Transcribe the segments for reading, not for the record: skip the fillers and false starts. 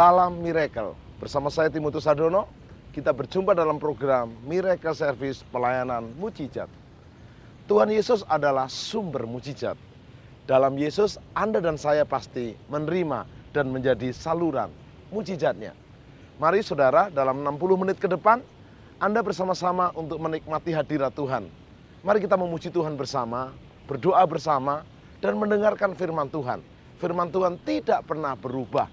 Salam Miracle. Bersama saya Timotius Sadono, kita berjumpa dalam program Miracle Service Pelayanan Mujizat. Tuhan Yesus adalah sumber mujizat. Dalam Yesus, Anda dan saya pasti menerima dan menjadi saluran mujizatnya. Mari saudara, dalam 60 menit ke depan, Anda bersama-sama untuk menikmati hadirat Tuhan. Mari kita memuji Tuhan bersama, berdoa bersama, dan mendengarkan firman Tuhan. Firman Tuhan tidak pernah berubah.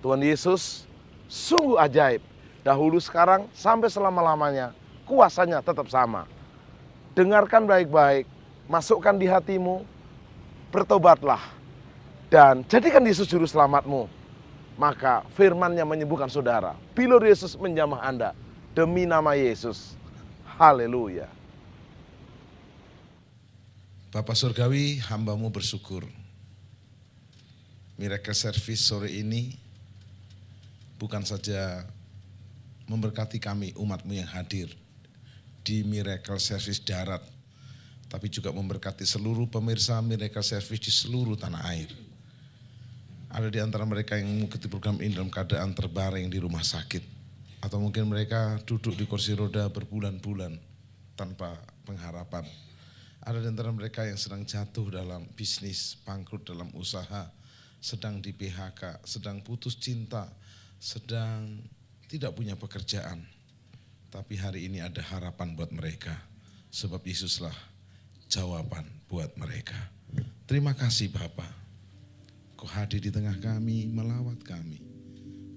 Tuhan Yesus sungguh ajaib. Dahulu, sekarang, sampai selama-lamanya, kuasanya tetap sama. Dengarkan baik-baik, masukkan di hatimu, bertobatlah, dan jadikan Yesus juru selamatmu. Maka firman-Nya menyembuhkan saudara. Bilur Yesus menjamah Anda. Demi nama Yesus. Haleluya. Bapak Surgawi, hamba-Mu bersyukur. Miracle Service sore ini bukan saja memberkati kami umat-Mu yang hadir di Miracle Service darat, tapi juga memberkati seluruh pemirsa Miracle Service di seluruh tanah air. Ada di antara mereka yang mengikuti program ini dalam keadaan terbaring di rumah sakit, atau mungkin mereka duduk di kursi roda berbulan-bulan tanpa pengharapan. Ada di antara mereka yang sedang jatuh dalam bisnis, bangkrut dalam usaha, sedang di PHK, sedang putus cinta, sedang tidak punya pekerjaan. Tapi hari ini ada harapan buat mereka, sebab Yesuslah jawaban buat mereka. Terima kasih Bapa, Kau hadir di tengah kami, melawat kami.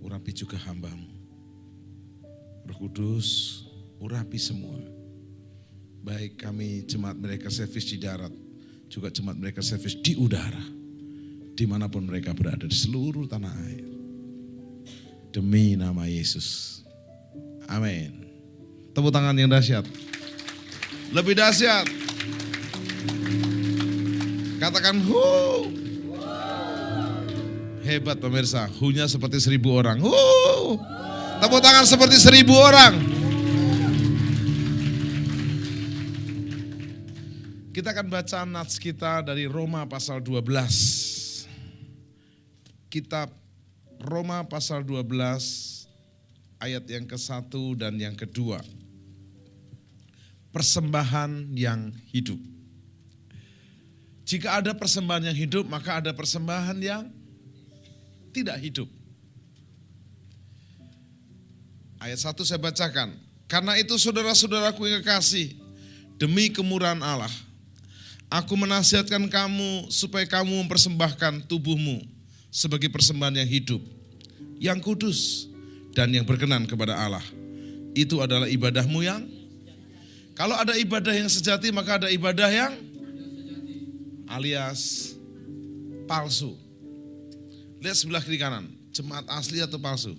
Urapi juga hamba-Mu. Roh Kudus, urapi semua. Baik kami jemaat Miracle Service di darat, juga jemaat Miracle Service di udara, dimanapun mereka berada di seluruh tanah air. Demi nama Yesus. Amin. Tepuk tangan yang dahsyat. Lebih dahsyat. Katakan hu. Hebat pemirsa, hunya seperti 1000 orang. Hu. Tepuk tangan seperti 1000 orang. Kita akan baca nats kita dari Roma pasal 12. Kitab Roma pasal 12 ayat yang ke-1 dan yang kedua. Persembahan yang hidup. Jika ada persembahan yang hidup, maka ada persembahan yang tidak hidup. Ayat 1 saya bacakan. Karena itu saudara-saudaraku yang kekasih, demi kemurahan Allah, aku menasihatkan kamu supaya kamu mempersembahkan tubuhmu sebagai persembahan yang hidup, yang kudus, dan yang berkenan kepada Allah. Itu adalah ibadahmu yang, kalau ada ibadah yang sejati, maka ada ibadah yang alias palsu. Lihat sebelah kiri kanan, jemaat asli atau palsu.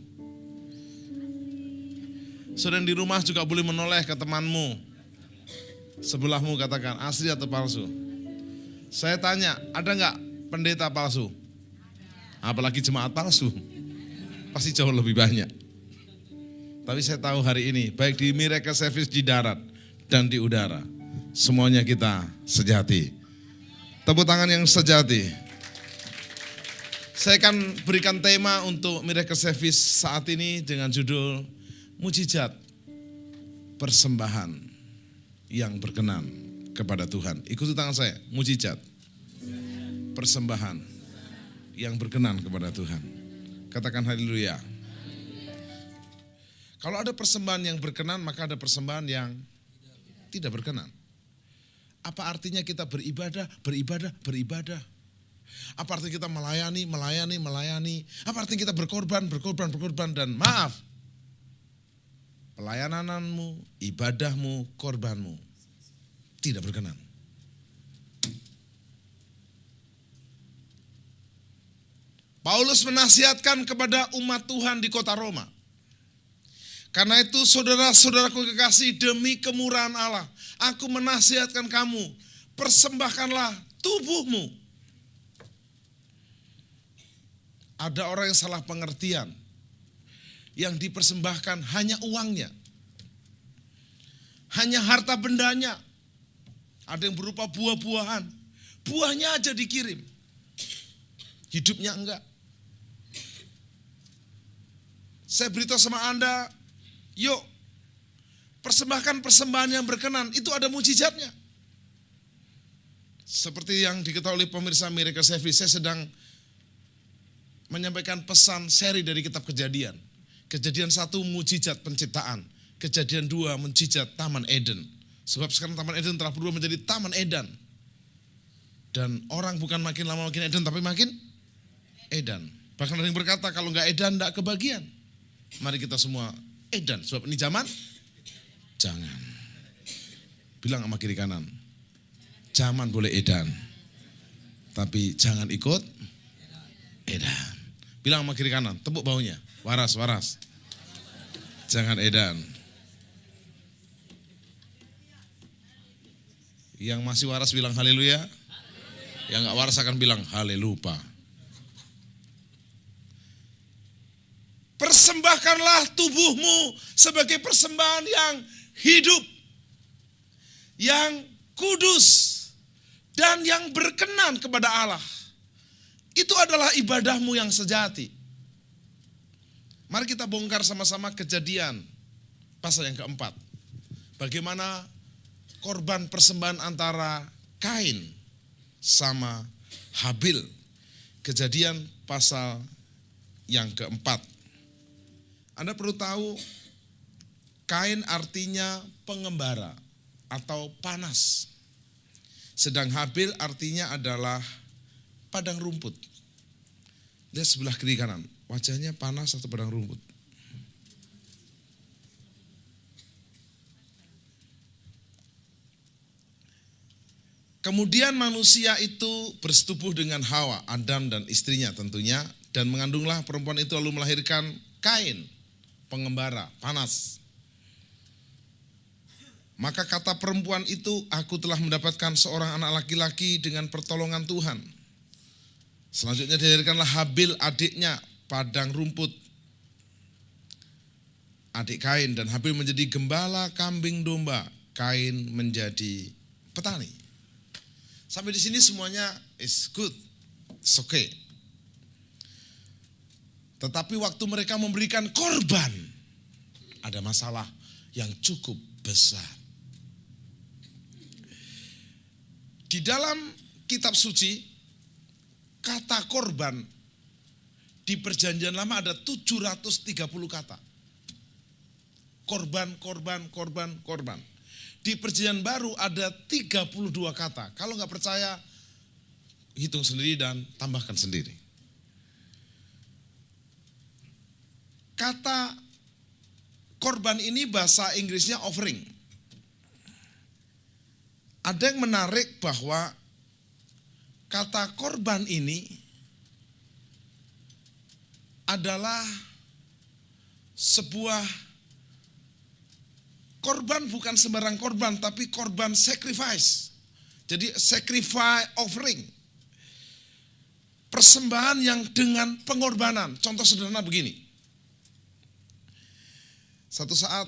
Saudara yang di rumah juga boleh menoleh ke temanmu sebelahmu, katakan asli atau palsu. Saya tanya, ada enggak pendeta palsu? Apalagi jemaat palsu, pasti jauh lebih banyak. Tapi saya tahu hari ini, baik di Miracle Service di darat dan di udara, semuanya kita sejati. Tepuk tangan yang sejati. Saya akan berikan tema untuk Miracle Service saat ini dengan judul Mujizat Persembahan yang berkenan kepada Tuhan. Ikuti tangan saya, mujizat persembahan yang berkenan kepada Tuhan. Katakan haleluya. Kalau ada persembahan yang berkenan, maka ada persembahan yang tidak berkenan. Apa artinya kita beribadah? Apa artinya kita melayani? Apa artinya kita berkorban? Dan maaf, pelayananmu, ibadahmu, korbanmu tidak berkenan. Paulus menasihatkan kepada umat Tuhan di kota Roma. Karena itu saudara-saudaraku kekasih, demi kemurahan Allah, aku menasihatkan kamu, persembahkanlah tubuhmu. Ada orang yang salah pengertian. Yang dipersembahkan hanya uangnya. Hanya harta bendanya. Ada yang berupa buah-buahan. Buahnya aja dikirim. Hidupnya enggak. Saya beritahu sama Anda, yuk persembahkan persembahan yang berkenan, itu ada mujizatnya. Seperti yang diketahui oleh pemirsa Miracle Service, saya sedang menyampaikan pesan seri dari kitab Kejadian. Kejadian 1 mujizat penciptaan, Kejadian 2 mujizat Taman Eden. Sebab sekarang Taman Eden telah berubah menjadi Taman Edan. Dan orang bukan makin lama makin Eden, tapi makin Edan. Bahkan ada yang berkata, kalau nggak Edan, nggak kebagian. Mari kita semua Edan, sebab ini zaman jangan. Bilang sama kiri kanan, zaman boleh Edan, tapi jangan ikut Edan. Bilang sama kiri kanan, tepuk baunya, waras, waras. Jangan Edan. Yang masih waras bilang haleluya. Yang gak waras akan bilang halelupa. Persembahkanlah tubuhmu sebagai persembahan yang hidup, yang kudus, dan yang berkenan kepada Allah. Itu adalah ibadahmu yang sejati. Mari kita bongkar sama-sama Kejadian pasal yang keempat. Bagaimana korban persembahan antara Kain sama Habil. Kejadian pasal yang keempat. Anda perlu tahu, Kain artinya pengembara atau panas. Sedang Habil artinya adalah padang rumput. Lihat sebelah kiri kanan, wajahnya panas atau padang rumput. Kemudian manusia itu bersetubuh dengan Hawa, Adam dan istrinya tentunya, dan mengandunglah perempuan itu lalu melahirkan Kain, pengembara, panas. Maka kata perempuan itu, aku telah mendapatkan seorang anak laki-laki dengan pertolongan Tuhan. Selanjutnya dilahirkanlah Habil adiknya, padang rumput. Adik Kain, dan Habil menjadi gembala kambing domba, Kain menjadi petani. Sampai di sini semuanya is good, it's okay. Tetapi waktu mereka memberikan korban, ada masalah yang cukup besar. Di dalam kitab suci, kata korban di perjanjian lama ada 730 kata. Korban, korban, korban, korban. Di perjanjian baru ada 32 kata. Kalau nggak percaya, hitung sendiri dan tambahkan sendiri. Kata korban ini bahasa Inggrisnya offering. Ada yang menarik bahwa kata korban ini adalah sebuah korban, bukan sembarang korban, tapi korban sacrifice. Jadi sacrifice offering. Persembahan yang dengan pengorbanan. Contoh sederhana begini. Satu saat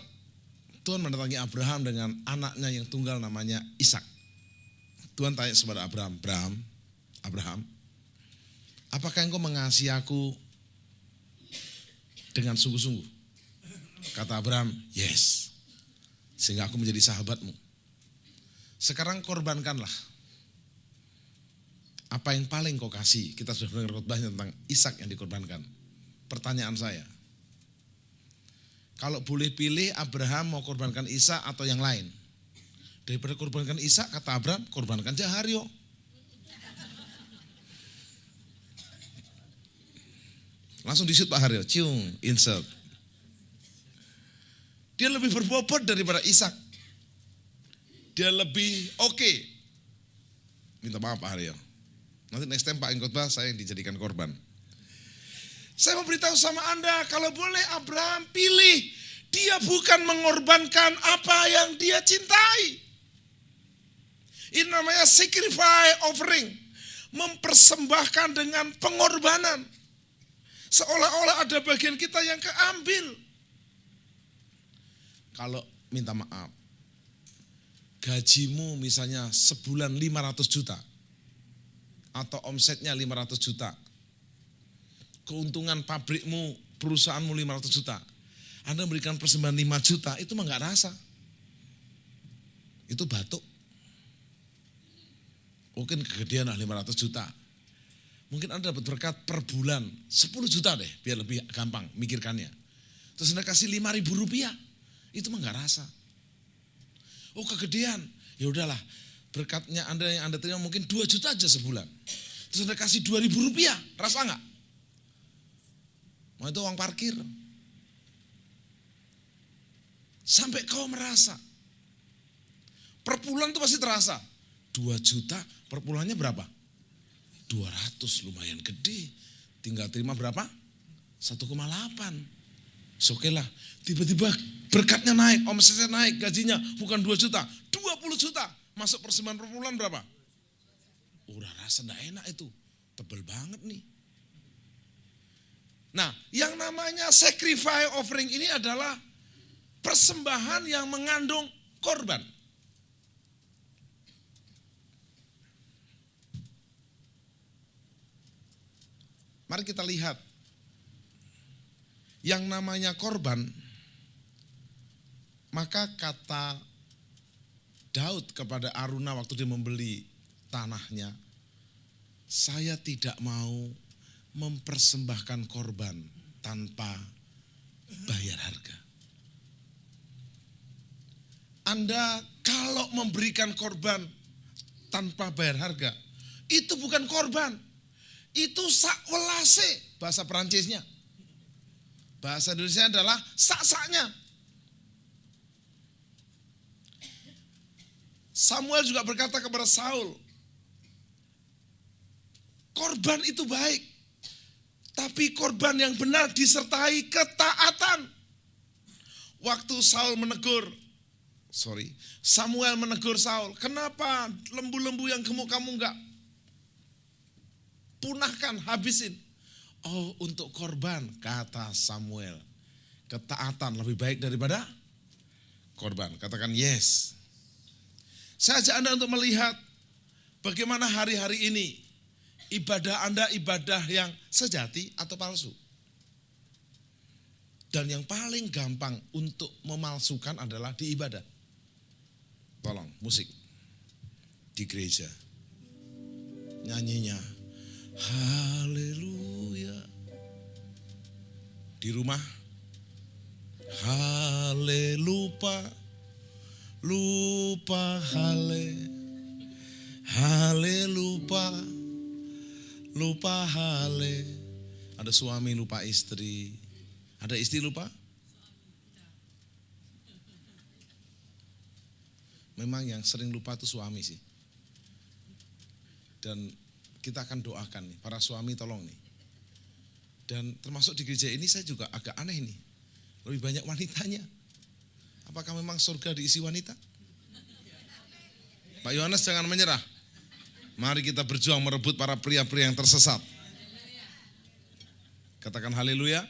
Tuhan mendatangi Abraham dengan anaknya yang tunggal namanya Ishak. Tuhan tanya kepada Abraham, apakah engkau mengasihi aku dengan sungguh-sungguh? Kata Abraham, yes. Sehingga aku menjadi sahabatmu. Sekarang korbankanlah. Apa yang paling kau kasih? Kita sudah mendengar khotbahnya tentang Ishak yang dikorbankan. Pertanyaan saya, kalau boleh pilih, Abraham mau korbankan Ishak atau yang lain? Daripada korbankan Ishak, kata Abraham, korbankan Jahario. Langsung disut Pak Haryo, cium, insert. Dia lebih berbobot daripada Ishak. Dia lebih oke. Minta maaf Pak Haryo. Nanti next time Pak Engkotbah saya yang dijadikan korban. Saya mau beritahu sama Anda, kalau boleh Abraham pilih, dia bukan mengorbankan apa yang dia cintai. Ini namanya sacrifice offering. Mempersembahkan dengan pengorbanan. Seolah-olah ada bagian kita yang keambil. Kalau minta maaf, gajimu misalnya sebulan 500 juta. Atau omsetnya 500 juta. Keuntungan pabrikmu perusahaanmu 500 juta. Anda memberikan persembahan 5 juta, itu mah gak rasa. Itu batuk. Mungkin kegedean lah 500 juta. Mungkin Anda dapat berkat per bulan 10 juta deh, biar lebih gampang mikirkannya. Terus Anda kasih 5.000 rupiah, itu mah gak rasa. Oh kegedean, ya udahlah berkatnya Anda yang Anda terima mungkin 2 juta aja sebulan. Terus Anda kasih 2.000 rupiah, rasa gak? Mau itu uang parkir. Sampai kau merasa. Per bulan itu pasti terasa. 2 juta per bulannya berapa? 200, lumayan gede. Tinggal terima berapa? 1,8. Oke lah, tiba-tiba berkatnya naik, omsetnya naik, gajinya bukan 2 juta, 20 juta. Masuk persembahan per bulan berapa? Udah rasa gak enak itu, tebel banget nih. Nah, yang namanya sacrifice offering ini adalah persembahan yang mengandung korban. Mari kita lihat. Yang namanya korban, maka kata Daud kepada Aruna waktu dia membeli tanahnya, saya tidak mau mempersembahkan korban tanpa bayar harga. Anda kalau memberikan korban tanpa bayar harga, itu bukan korban, itu sakwelase bahasa Perancisnya. Bahasa Indonesia adalah sak-saknya. Samuel juga berkata kepada Saul, korban itu baik, tapi korban yang benar disertai ketaatan. Waktu Samuel menegur Saul, kenapa lembu-lembu yang gemuk kamu enggak punahkan, habisin? Oh, untuk korban, kata Samuel, ketaatan lebih baik daripada korban. Katakan yes. Saya ajak Anda untuk melihat bagaimana hari-hari ini ibadah Anda ibadah yang sejati atau palsu. Dan yang paling gampang untuk memalsukan adalah di ibadah. Tolong, musik di gereja. Nyanyinya haleluya. Di rumah halelupa, lupa halelupa, lupa hale. Ada suami lupa istri, ada istri lupa. Memang yang sering lupa itu suami sih. Dan kita akan doakan nih, para suami tolong nih. Dan termasuk di gereja ini saya juga agak aneh nih. Lebih banyak wanitanya. Apakah memang surga diisi wanita? Pak Yohanes jangan menyerah. Mari kita berjuang merebut para pria-pria yang tersesat. Katakan haleluya.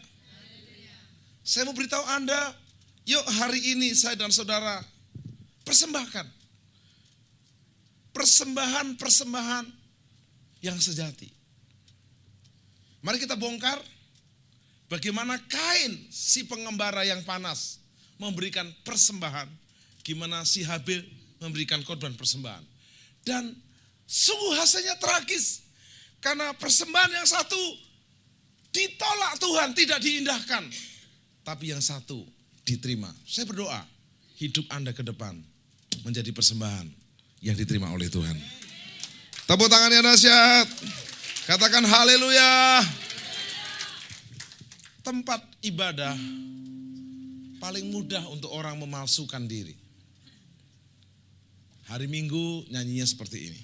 Saya mau beritahu Anda, yuk hari ini saya dan saudara persembahkan. Persembahan yang sejati. Mari kita bongkar bagaimana Kain si pengembara yang panas memberikan persembahan, gimana si Habil memberikan korban persembahan. Dan sungguh hasilnya tragis, karena persembahan yang satu ditolak Tuhan, tidak diindahkan, tapi yang satu diterima. Saya berdoa, hidup Anda ke depan menjadi persembahan yang diterima oleh Tuhan. Tepuk tangan yang dahsyat. Katakan haleluya. Tempat ibadah paling mudah untuk orang memalsukan diri. Hari Minggu nyanyinya seperti ini.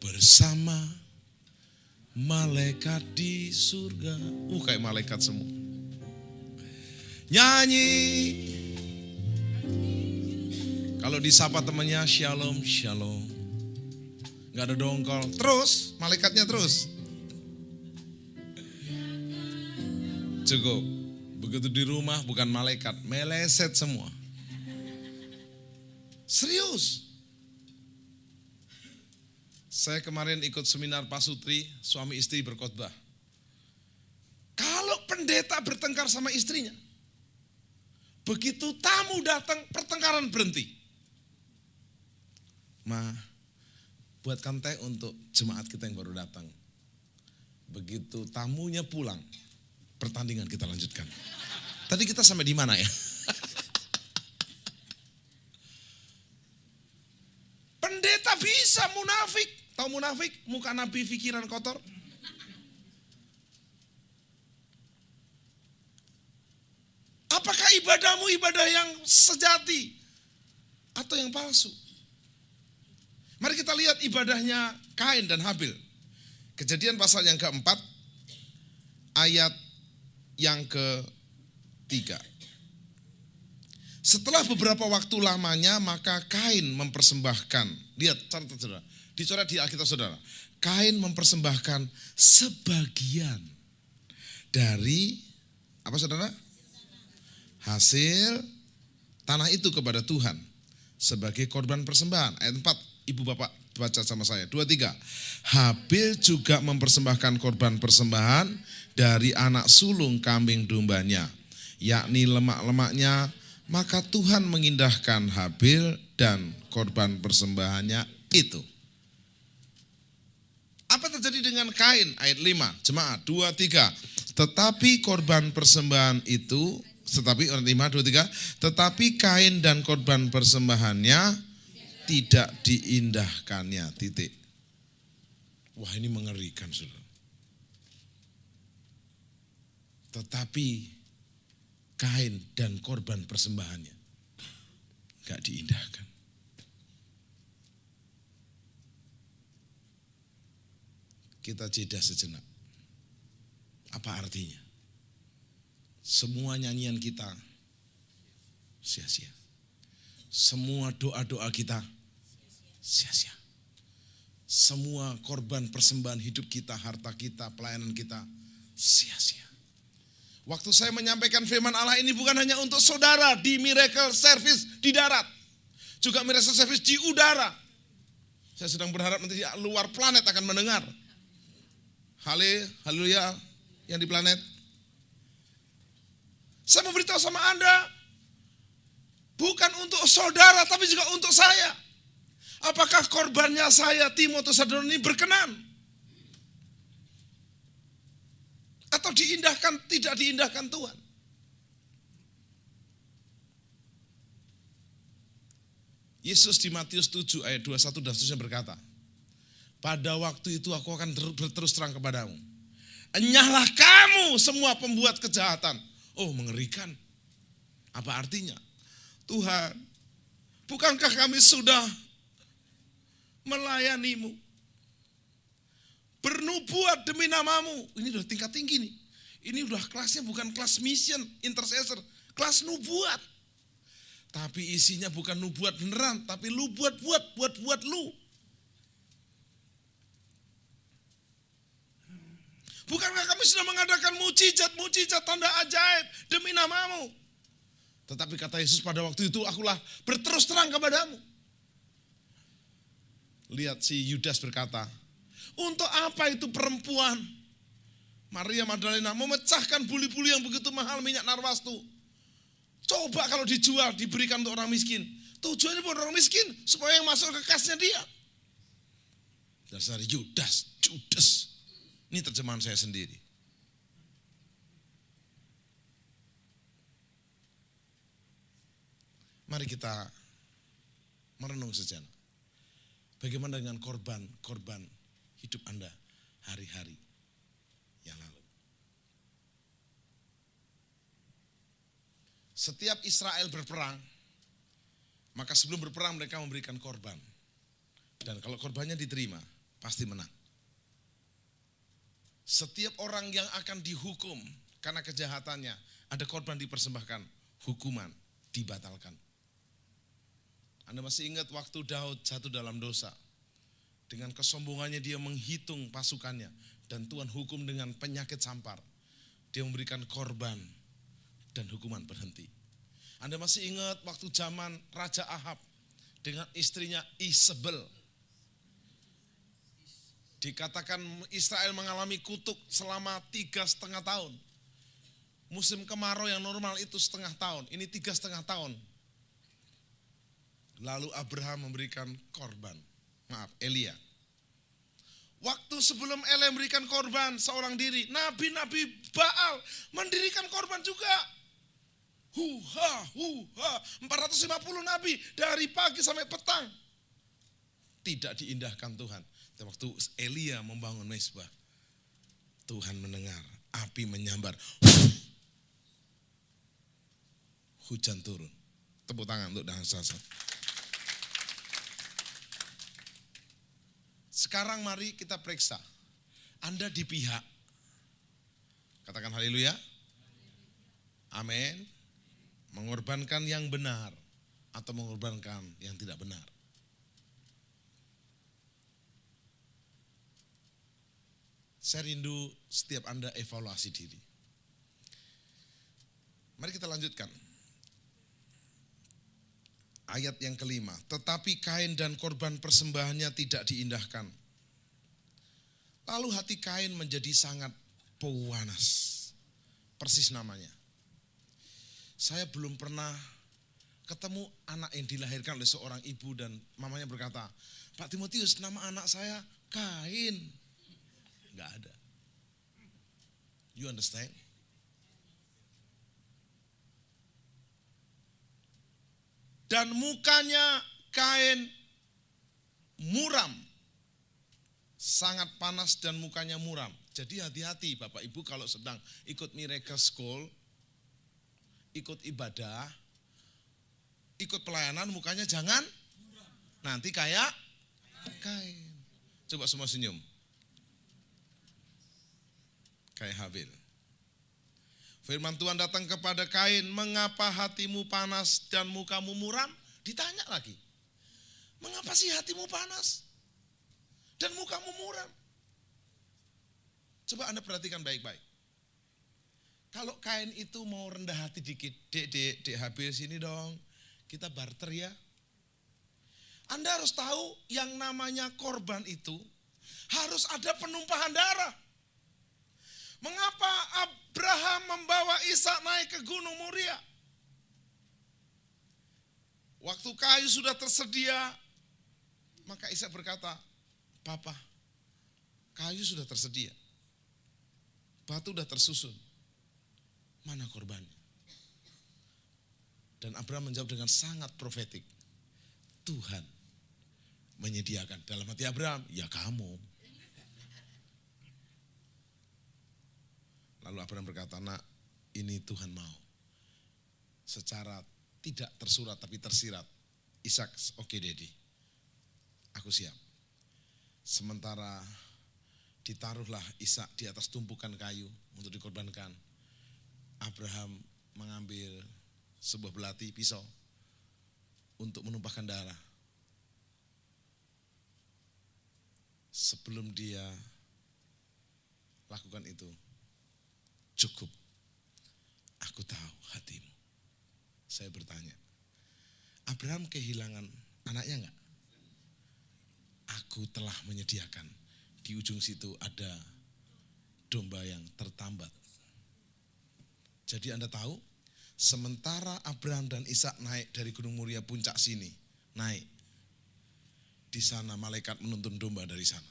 Bersama malaikat di surga. Kayak malaikat semua. Nyanyi. Kalau disapa temannya shalom, shalom. Gak ada dongkol. Terus, malaikatnya terus. Cukup. Begitu di rumah bukan malaikat, meleset semua. Serius. Saya kemarin ikut seminar Pak Sutri, suami istri berkhotbah. Pendeta bertengkar sama istrinya. Begitu tamu datang, pertengkaran berhenti. Buatkan teh untuk jemaat kita yang baru datang. Begitu tamunya pulang, pertandingan kita lanjutkan. Tadi kita sampai di mana ya? Pendeta bisa munafik. Tahu munafik? Muka nabi, pikiran kotor. Apakah ibadahmu ibadah yang sejati atau yang palsu? Mari kita lihat ibadahnya Kain dan Habil. Kejadian pasal yang keempat, ayat yang ketiga. Setelah beberapa waktu lamanya, maka Kain mempersembahkan. Lihat, catat saudara. Dicoret di Alkitab saudara. Kain mempersembahkan sebagian dari, apa saudara? Hasil tanah itu kepada Tuhan sebagai korban persembahan. Ayat 4. Ibu bapak baca sama saya. 2, 3. Habil juga mempersembahkan korban persembahan dari anak sulung kambing dombanya, yakni lemak-lemaknya. Maka Tuhan mengindahkan Habil dan korban persembahannya itu. Apa terjadi dengan Kain? Ayat 5. Jemaat 2, 3. Tetapi korban persembahan itu, tetapi ayat 5, 2, 3. Tetapi Kain dan korban persembahannya tidak diindahkannya, titik. Wah, ini mengerikan, saudara. Tetapi Kain dan korban persembahannya gak diindahkan. Kita jeda sejenak. Apa artinya? Semua nyanyian kita sia-sia. Semua doa-doa kita sia-sia. Semua korban persembahan hidup kita, harta kita, pelayanan kita sia-sia. Waktu saya menyampaikan firman Allah ini bukan hanya untuk saudara di Miracle Service di darat, juga Miracle Service di udara. Saya sedang berharap nanti luar planet akan mendengar. Haleluya yang di planet. Saya memberitahu sama Anda, bukan untuk saudara tapi juga untuk saya. Apakah korbannya saya, Timotius Saudara ini berkenan? Atau diindahkan, tidak diindahkan Tuhan? Yesus di Matius 7 ayat 21 dan seterusnya berkata, pada waktu itu aku akan berterus terang kepadamu. Enyahlah kamu semua pembuat kejahatan. Oh, mengerikan. Apa artinya? Tuhan, bukankah kami sudah melayanimu, bernubuat demi namamu? Ini udah tingkat tinggi nih. Ini udah kelasnya bukan kelas mission, intercessor, kelas nubuat. Tapi isinya bukan nubuat beneran, tapi lu buat lu. Bukankah kami sudah mengadakan mujizat, tanda ajaib demi namamu? Tetapi kata Yesus pada waktu itu, akulah berterus terang kepadamu. Lihat si Yudas berkata, untuk apa itu perempuan Maria Magdalena memecahkan buli-buli yang begitu mahal minyak narwastu? Coba kalau dijual, diberikan untuk orang miskin. Tujuannya buat orang miskin, supaya yang masuk ke kasnya dia. Dasar Judas. Ini terjemahan saya sendiri. Mari kita merenung sejenak. Bagaimana dengan korban hidup Anda hari-hari yang lalu? Setiap Israel berperang, maka sebelum berperang mereka memberikan korban. Dan kalau korbannya diterima, pasti menang. Setiap orang yang akan dihukum karena kejahatannya, ada korban dipersembahkan, hukuman dibatalkan. Anda masih ingat waktu Daud jatuh dalam dosa. Dengan kesombongannya dia menghitung pasukannya. Dan Tuhan hukum dengan penyakit sampar. Dia memberikan korban dan hukuman berhenti. Anda masih ingat waktu zaman Raja Ahab dengan istrinya Isabel. Dikatakan Israel mengalami kutuk selama 3,5 tahun. Musim kemarau yang normal itu setengah tahun, ini 3,5 tahun. Lalu Abraham memberikan korban, Elia. Waktu sebelum Elia memberikan korban seorang diri, nabi-nabi Baal mendirikan korban juga. 450 nabi dari pagi sampai petang. Tidak diindahkan Tuhan. Dan waktu Elia membangun mezbah, Tuhan mendengar, api menyambar. Hujan turun. Tepuk tangan untuk Dahlan Sasa. Sekarang mari kita periksa. Anda di pihak. Katakan haleluya. Amin. Mengorbankan yang benar atau mengorbankan yang tidak benar. Saya rindu setiap Anda evaluasi diri. Mari kita lanjutkan. Ayat yang kelima, tetapi Kain dan korban persembahannya tidak diindahkan. Lalu hati Kain menjadi sangat pewanas. Persis namanya. Saya belum pernah ketemu anak yang dilahirkan oleh seorang ibu dan mamanya berkata, Pak Timotius, nama anak saya Kain. Enggak ada. You understand? Dan mukanya Kain muram. Sangat panas dan mukanya muram. Jadi hati-hati Bapak Ibu kalau sedang ikut Miracle School, ikut ibadah, ikut pelayanan, mukanya jangan nanti kayak Kain. Coba semua senyum. Kayak Habil. Firman Tuhan datang kepada Kain, mengapa hatimu panas dan mukamu muram? Ditanya lagi, mengapa sih hatimu panas dan mukamu muram? Coba Anda perhatikan baik-baik. Kalau Kain itu mau rendah hati dikit, dek Habil sini dong, kita barter ya. Anda harus tahu yang namanya korban itu harus ada penumpahan darah. Mengapa Abraham membawa Ishak naik ke Gunung Moria? Waktu kayu sudah tersedia, maka Ishak berkata, Papa, kayu sudah tersedia. Batu sudah tersusun. Mana korbannya? Dan Abraham menjawab dengan sangat profetik. Tuhan menyediakan. Dalam hati Abraham, ya kamu. Lalu Abraham berkata, nak, ini Tuhan mau. Secara tidak tersurat tapi tersirat. Ishak, oke Dedi, aku siap. Sementara ditaruhlah Ishak di atas tumpukan kayu untuk dikorbankan. Abraham mengambil sebuah belati pisau untuk menumpahkan darah. Sebelum dia lakukan itu, cukup, aku tahu hatimu. Saya bertanya, Abraham kehilangan anaknya enggak? Aku telah menyediakan. Di ujung situ ada domba yang tertambat. Jadi Anda tahu, sementara Abraham dan Ishak naik dari Gunung Moria puncak sini, naik. Di sana malaikat menuntun domba dari sana.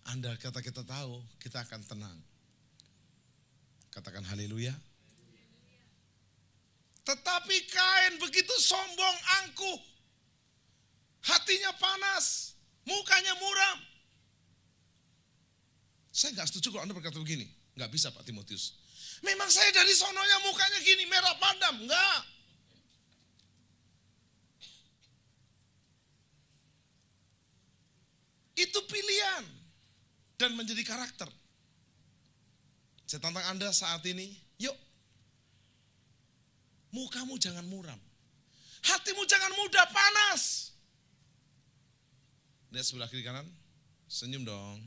Anda kata kita tahu, kita akan tenang. Katakan haleluya. Tetapi Kain begitu sombong, angkuh. Hatinya panas, mukanya muram. Saya enggak setuju kalau Anda berkata begini. Enggak bisa Pak Timotius. Memang saya dari sononya mukanya gini, merah padam. Enggak. Itu pilihan dan menjadi karakter. Saya tantang Anda saat ini, yuk. Mukamu jangan muram. Hatimu jangan mudah panas. Lihat sebelah kiri kanan, senyum dong.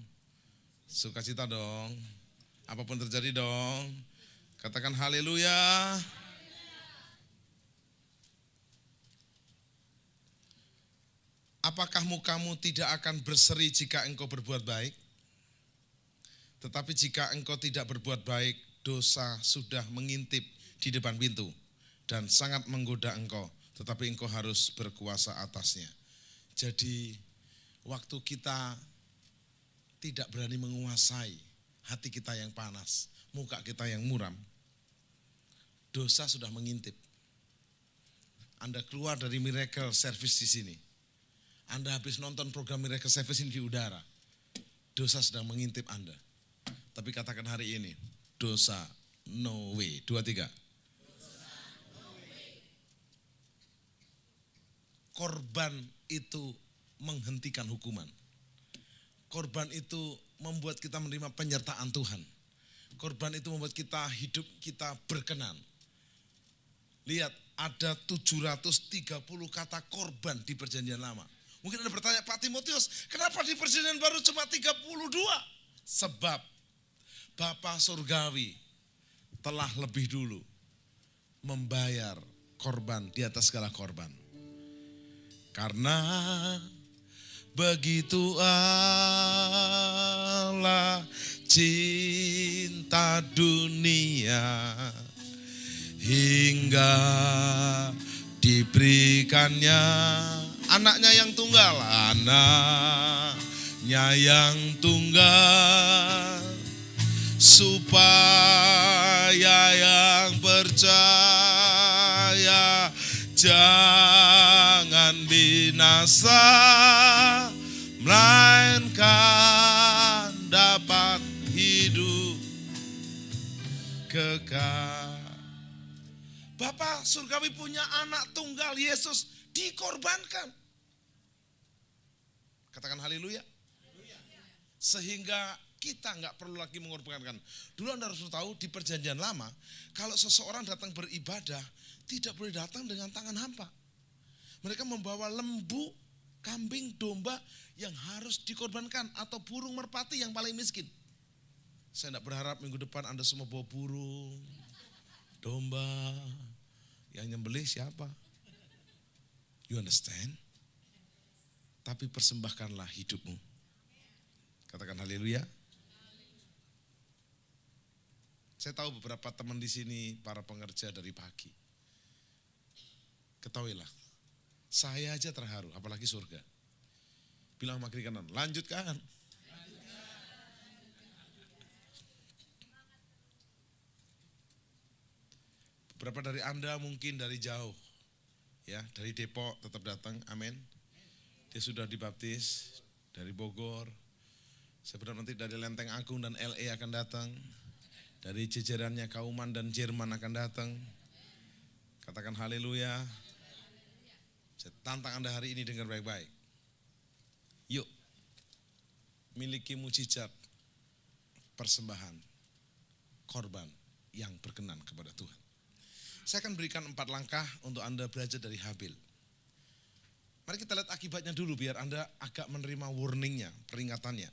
Sukacita dong. Apapun terjadi dong. Katakan haleluya. Apakah mukamu tidak akan berseri jika engkau berbuat baik? Tetapi jika engkau tidak berbuat baik, dosa sudah mengintip di depan pintu dan sangat menggoda engkau, tetapi engkau harus berkuasa atasnya. Jadi waktu kita tidak berani menguasai hati kita yang panas, muka kita yang muram, dosa sudah mengintip. Anda keluar dari Miracle Service di sini, Anda habis nonton program Miracle Service ini di udara, dosa sedang mengintip Anda. Tapi katakan hari ini, dosa no way. 2, 3. Korban itu menghentikan hukuman. Korban itu membuat kita menerima penyertaan Tuhan. Korban itu membuat kita hidup kita berkenan. Lihat, ada 730 kata korban di perjanjian lama. Mungkin Anda bertanya, Pak Timotius, kenapa di perjanjian baru cuma 32? Sebab Bapa Surgawi telah lebih dulu membayar korban di atas segala korban. Karena begitu Allah cinta dunia hingga diberikannya anaknya yang tunggal, supaya yang percaya jangan binasa, melainkan dapat hidup kekal. Bapa Surgawi punya anak tunggal, Yesus dikorbankan. Katakan haleluya. Sehingga kita nggak perlu lagi mengorbankan. Dulu Anda harus tahu di perjanjian lama, kalau seseorang datang beribadah, tidak boleh datang dengan tangan hampa. Mereka membawa lembu, kambing, domba yang harus dikorbankan, atau burung merpati yang paling miskin. Saya tidak berharap minggu depan Anda semua bawa burung, domba, yang nyembelih siapa? You understand? Tapi persembahkanlah hidupmu. Katakan haleluya. Saya tahu beberapa teman di sini para pengerja dari pagi. Ketahuilah, saya aja terharu, apalagi surga. Bilang sama kiri kanan, lanjutkan. Beberapa dari Anda mungkin dari jauh, ya, dari Depok tetap datang, amin. Dia sudah dibaptis dari Bogor. Saya berharap nanti dari Lenteng Agung dan LA akan datang. Dari jajarannya Kauman dan Jerman akan datang. Katakan haleluya. Saya tantang Anda hari ini dengar baik-baik. Yuk, miliki mujizat persembahan, korban yang berkenan kepada Tuhan. Saya akan berikan 4 langkah untuk Anda belajar dari Habil. Mari kita lihat akibatnya dulu biar Anda agak menerima warningnya, peringatannya.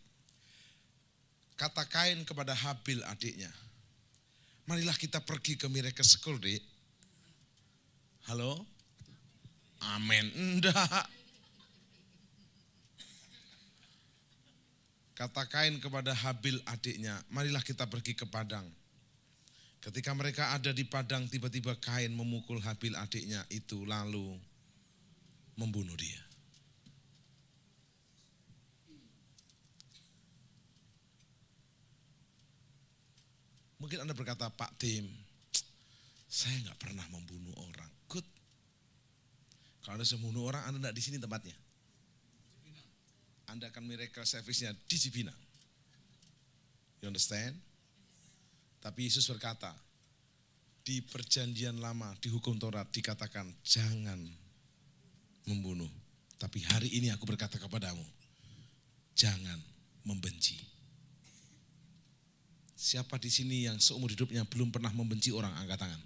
Kata Kain kepada Habil adiknya, marilah kita pergi ke Miracle School, Dek. Halo? Amin. Enggak. Kata Kain kepada Habil adiknya, marilah kita pergi ke padang. Ketika mereka ada di padang, tiba-tiba Kain memukul Habil adiknya itu lalu membunuh dia. Mungkin Anda berkata, Pak Tim, saya nggak pernah membunuh orang. Good. Kalau Anda sudah membunuh orang, Anda tidak di sini tempatnya. Anda akan Miracle Service-nya di Cipinang. You understand? Tapi Yesus berkata, di perjanjian lama, di hukum Taurat dikatakan jangan membunuh. Tapi hari ini aku berkata kepadamu, jangan membenci. Siapa di sini yang seumur hidupnya belum pernah membenci orang, angkat tangan.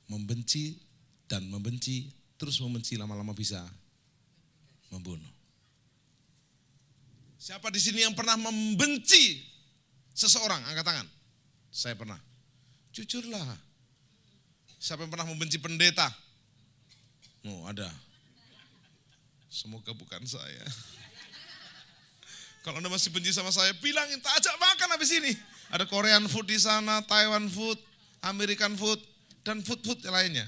Membenci dan membenci, terus membenci lama-lama bisa membunuh. Siapa di sini yang pernah membenci seseorang? Angkat tangan. Saya pernah. Jujurlah. Siapa yang pernah membenci pendeta? Oh, ada. Semoga bukan saya. Kalau Anda masih benci sama saya, bilangin, tak ajak makan habis ini. Ada Korean food di sana, Taiwan food, American food, dan food-food lainnya.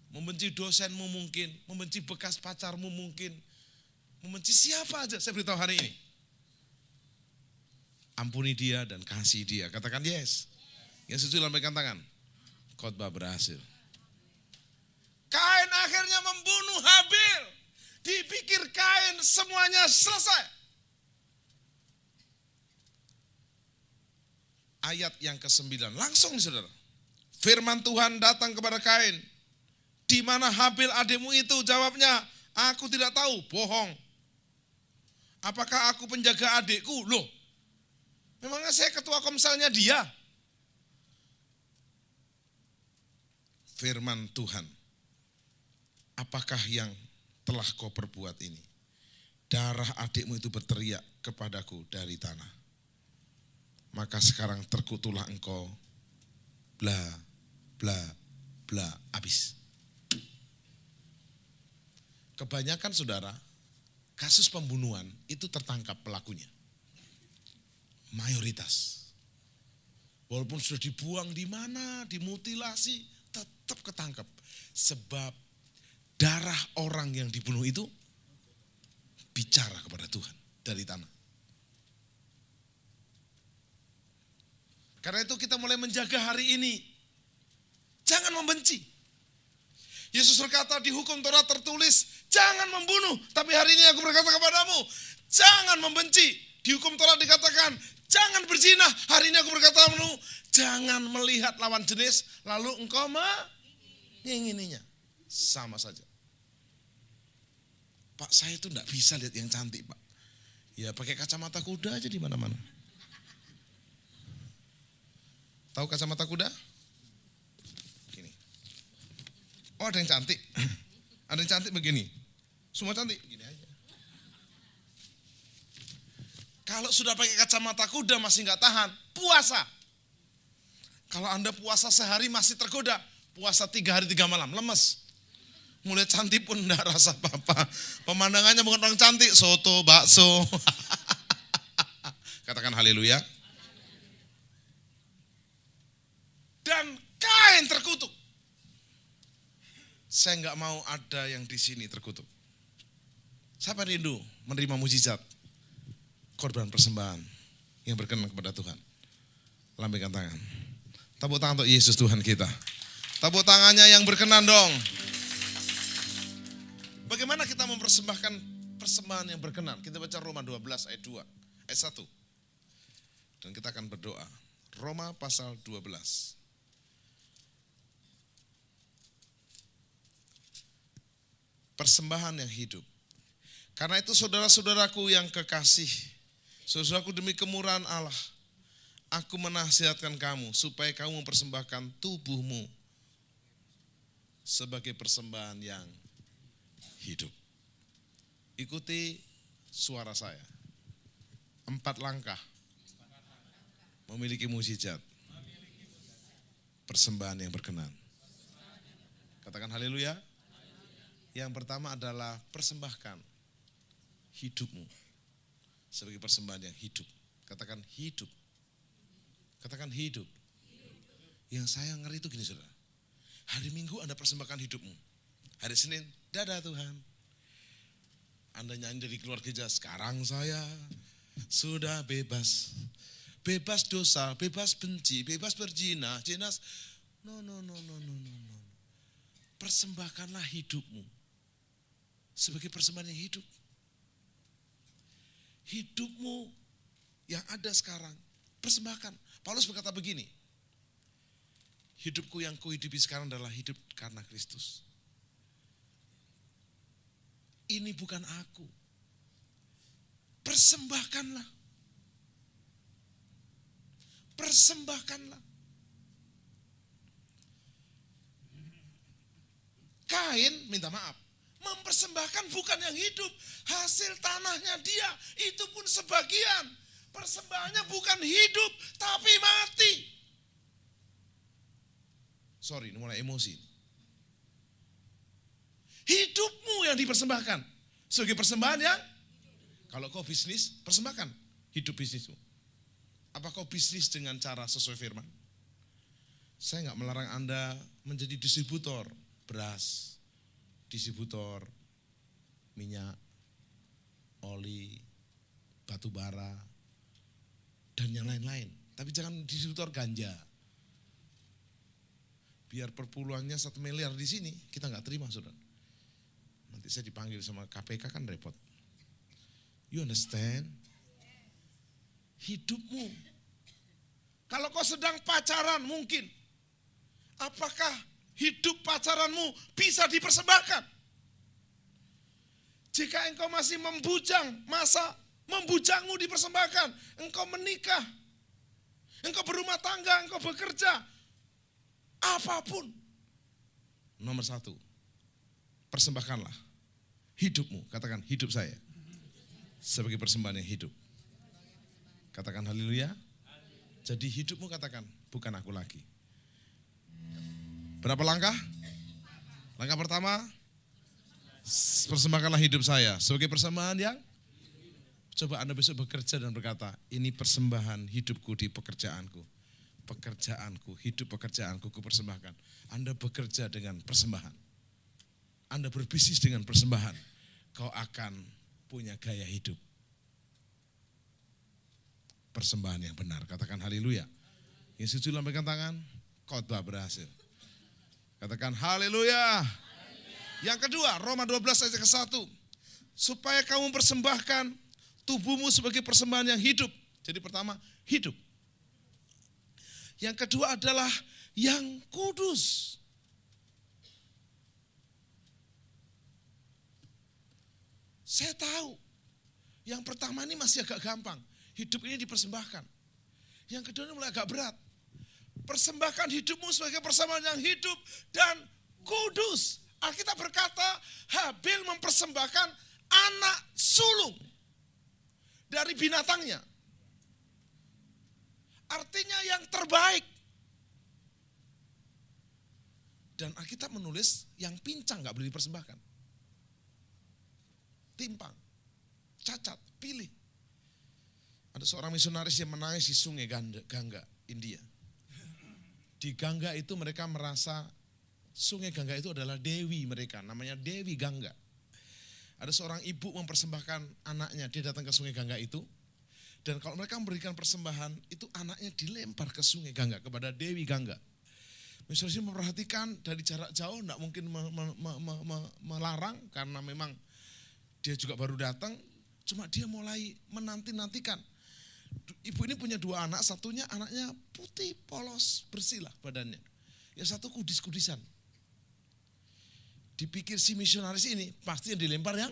Membenci dosenmu mungkin, membenci bekas pacarmu mungkin, membenci siapa aja, saya beritahu hari ini. Ampuni dia dan kasih dia, katakan yes. Yang setuju lambaikan tangan. Khotbah berhasil. Kain akhirnya membunuh Habil. Dipikir Kain semuanya selesai. Ayat yang ke-9, langsung nih saudara. Firman Tuhan datang kepada Kain. Di mana Habil adikmu itu? Jawabnya, aku tidak tahu, bohong. Apakah aku penjaga adikku? Loh, memangnya saya ketua komselnya dia? Firman Tuhan, apakah yang telah kau perbuat ini? Darah adikmu itu berteriak kepadaku dari tanah. Maka sekarang terkutulah engkau, bla, bla, bla, habis. Kebanyakan saudara, kasus pembunuhan itu tertangkap pelakunya. Mayoritas. Walaupun sudah dibuang di mana, dimutilasi, tetap ketangkap. Sebab darah orang yang dibunuh itu bicara kepada Tuhan dari tanah. Karena itu kita mulai menjaga hari ini. Jangan membenci. Yesus berkata di hukum Taurat tertulis, jangan membunuh. Tapi hari ini aku berkata kepadamu, jangan membenci. Di hukum Taurat dikatakan, jangan berzina. Hari ini aku berkata kepadamu, jangan melihat lawan jenis, lalu engkau mengingininya. Sama saja. Pak, saya itu enggak bisa lihat yang cantik, Pak. Ya pakai kacamata kuda aja di mana-mana. Tahu kacamata kuda? Gini. Oh, ada yang cantik. Ada yang cantik begini. Semua cantik, gini aja. Kalau sudah pakai kacamata kuda masih enggak tahan, puasa. Kalau Anda puasa sehari masih tergoda, puasa 3 hari 3 malam, lemes. Mulai cantik pun enggak rasa apa-apa. Pemandangannya bukan orang cantik, soto, bakso. Katakan haleluya. Dan Kain terkutuk. Saya enggak mau ada yang di sini terkutuk. Siapa rindu menerima mujizat? Korban persembahan yang berkenan kepada Tuhan. Lambaikan tangan. Tepuk tangan untuk Yesus Tuhan kita. Tepuk tangannya yang berkenan dong. Bagaimana kita mempersembahkan persembahan yang berkenan? Kita baca Roma 12 ayat 2, ayat 1. Dan kita akan berdoa. Roma pasal 12. Persembahan yang hidup. Karena itu saudara-saudaraku yang kekasih, saudaraku demi kemurahan Allah, aku menasihatkan kamu supaya kamu mempersembahkan tubuhmu sebagai persembahan yang hidup. Ikuti suara saya. 4 langkah memiliki mujizat. Persembahan yang berkenan. Katakan haleluya. Yang pertama adalah persembahkan hidupmu sebagai persembahan yang hidup. Katakan hidup. Katakan hidup. Yang saya ngeri itu gini saudara. Hari Minggu Anda persembahkan hidupmu. Hari Senin, dadah Tuhan. Anda nyanyi dari keluar gereja, sekarang saya sudah bebas. Bebas dosa, bebas benci, bebas berzina, jenas. No. Persembahkanlah hidupmu sebagai persembahan yang hidup. Hidupmu yang ada sekarang, persembahkan. Paulus berkata begini, hidupku yang kuhidupi sekarang adalah hidup karena Kristus. Ini bukan aku. Persembahkanlah. Persembahkanlah. Kain minta maaf. Mempersembahkan bukan yang hidup. Hasil tanahnya dia. Itu pun sebagian. Persembahannya bukan hidup. Tapi mati. Sorry, ini mulai emosi. Hidupmu yang dipersembahkan. Sebagai persembahan yang Kalau kau bisnis, persembahkan hidup bisnismu. Apa kau bisnis dengan cara sesuai firman? Saya nggak melarang Anda menjadi distributor beras, distributor minyak, oli, batu bara, dan yang lain-lain. Tapi jangan distributor ganja. Biar perpuluhannya 1 miliar di sini, kita nggak terima, saudara. Nanti saya dipanggil sama KPK kan repot. You understand? Hidupmu. Kalau kau sedang pacaran mungkin. Apakah hidup pacaranmu bisa dipersembahkan? Jika engkau masih membujang, masa membujangmu dipersembahkan. Engkau menikah. Engkau berumah tangga, engkau bekerja. Apapun. Nomor 1. Persembahkanlah hidupmu. Katakan hidup saya. Sebagai persembahan yang hidup. Katakan haleluya. Jadi hidupmu katakan, bukan aku lagi. Berapa langkah? Langkah pertama, persembahkanlah hidup saya. Sebagai persembahan yang, coba Anda besok bekerja dan berkata, ini persembahan hidupku di pekerjaanku. Pekerjaanku, hidup pekerjaanku, ku persembahkan. Anda bekerja dengan persembahan. Anda berbisnis dengan persembahan. Kau akan punya gaya hidup. Persembahan yang benar. Katakan haleluya. Yang setuju lambaikan tangan, khotbah berhasil. Katakan haleluya. Yang kedua, Roma 12 ayat ke-1. Supaya kamu persembahkan tubuhmu sebagai persembahan yang hidup. Jadi pertama, hidup. Yang kedua adalah yang kudus. Saya tahu, yang pertama ini masih agak gampang. Hidup ini dipersembahkan. Yang kedua ini mulai agak berat. Persembahkan hidupmu sebagai persembahan yang hidup dan kudus. Alkitab berkata, Habil mempersembahkan anak sulung dari binatangnya. Artinya yang terbaik. Dan Alkitab menulis yang pincang gak boleh dipersembahkan. Timpang, cacat, pilih. Ada seorang misionaris yang menangis di sungai Gangga, India. Di Gangga itu mereka merasa sungai Gangga itu adalah dewi mereka, namanya Dewi Gangga. Ada seorang ibu mempersembahkan anaknya, dia datang ke sungai Gangga itu. Dan kalau mereka memberikan persembahan, itu anaknya dilempar ke sungai Gangga, kepada Dewi Gangga. Misionaris memperhatikan dari jarak jauh, tidak mungkin melarang, karena memang dia juga baru datang, cuma dia mulai menanti-nantikan. Ibu ini punya 2 anak, satunya anaknya putih, polos, bersih lah badannya. Yang satu kudis-kudisan. Dipikir si misionaris ini, pasti yang dilempar yang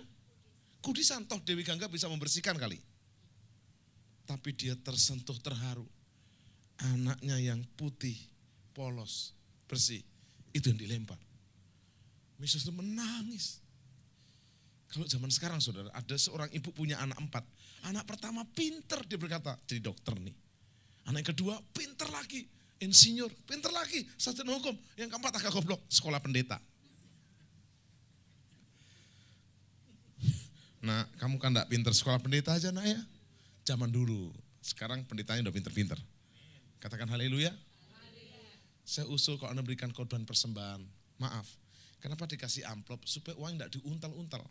kudisan. Toh Dewi Gangga bisa membersihkan kali. Tapi dia tersentuh, terharu. Anaknya yang putih, polos, bersih, itu yang dilempar. Misionaris itu menangis. Kalau zaman sekarang saudara, ada seorang ibu punya anak 4. Anak pertama pinter, dia berkata, jadi dokter nih. Anak yang kedua pinter lagi, insinyur, pinter lagi, sarjana hukum. Yang keempat agak goblok, sekolah pendeta. Nah, kamu kan enggak pinter sekolah pendeta aja nak ya. Zaman dulu, sekarang pendetanya udah pinter-pinter. Katakan haleluya. Saya usul kalau Anda berikan korban persembahan, maaf. Kenapa dikasih amplop? Supaya uang enggak diuntal-untal.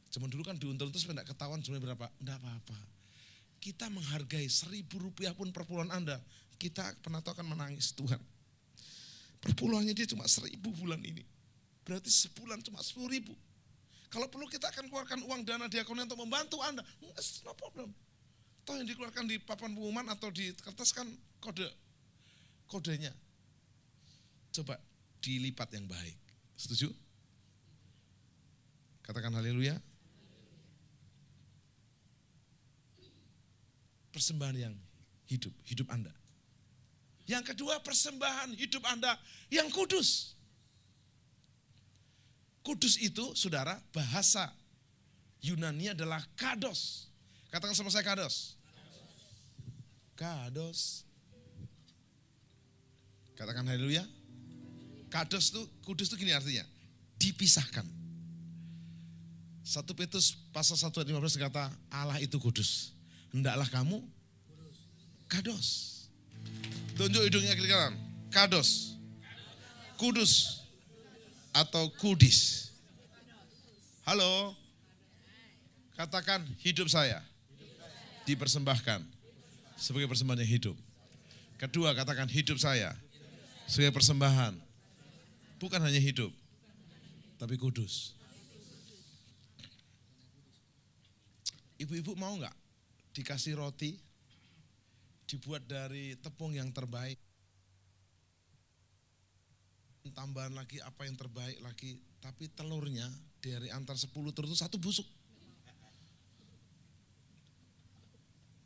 Zaman dulu kan diuntal itu supaya enggak ketahuan jumlahnya berapa. Enggak apa-apa. Kita menghargai 1.000 rupiah pun perpuluhan Anda. Kita pernah tahu akan menangis Tuhan. Perpuluhannya dia cuma 1.000 bulan ini. Berarti sebulan cuma 10.000. Kalau perlu kita akan keluarkan uang dana diakonia untuk membantu Anda. No problem. Toh yang dikeluarkan di papan pengumuman atau di kertas kan kodenya. Coba dilipat yang baik. Setuju? Katakan haleluya. Persembahan yang hidup, hidup Anda. Yang kedua, persembahan hidup Anda yang kudus. Kudus itu, saudara, bahasa Yunani adalah kados. Katakan sama saya kados. Kados. Katakan haleluya. Kados itu, kudus itu gini artinya, dipisahkan. 1 Petrus pasal 1 ayat 15 kata Allah itu kudus. Hendaklah kamu kados. Tunjuk hidungnya kiri kanan. Kados. Kudus. Atau kudis. Halo. Katakan hidup saya dipersembahkan sebagai persembahan yang hidup. Kedua, katakan hidup saya sebagai persembahan. Bukan hanya hidup, tapi kudus. Ibu-ibu mau nggak dikasih roti, dibuat dari tepung yang terbaik, tambahan lagi apa yang terbaik lagi, tapi telurnya dari antar 10 telur itu 1 busuk.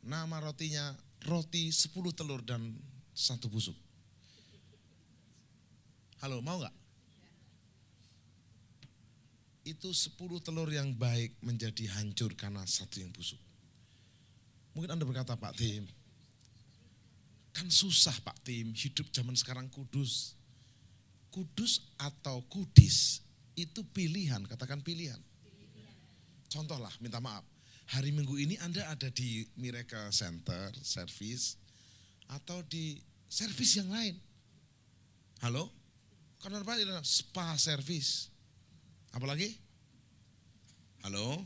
Nama rotinya roti 10 telur dan 1 busuk. Halo, mau nggak? Itu 10 telur yang baik menjadi hancur karena 1 yang busuk. Mungkin Anda berkata, Pak Tim, kan susah Pak Tim, hidup zaman sekarang kudus. Kudus atau kudis itu pilihan, katakan pilihan. Contohlah, minta maaf, hari Minggu ini Anda ada di Miracle Center Service atau di service yang lain. Halo? Kan ada spa service. Apalagi? Halo?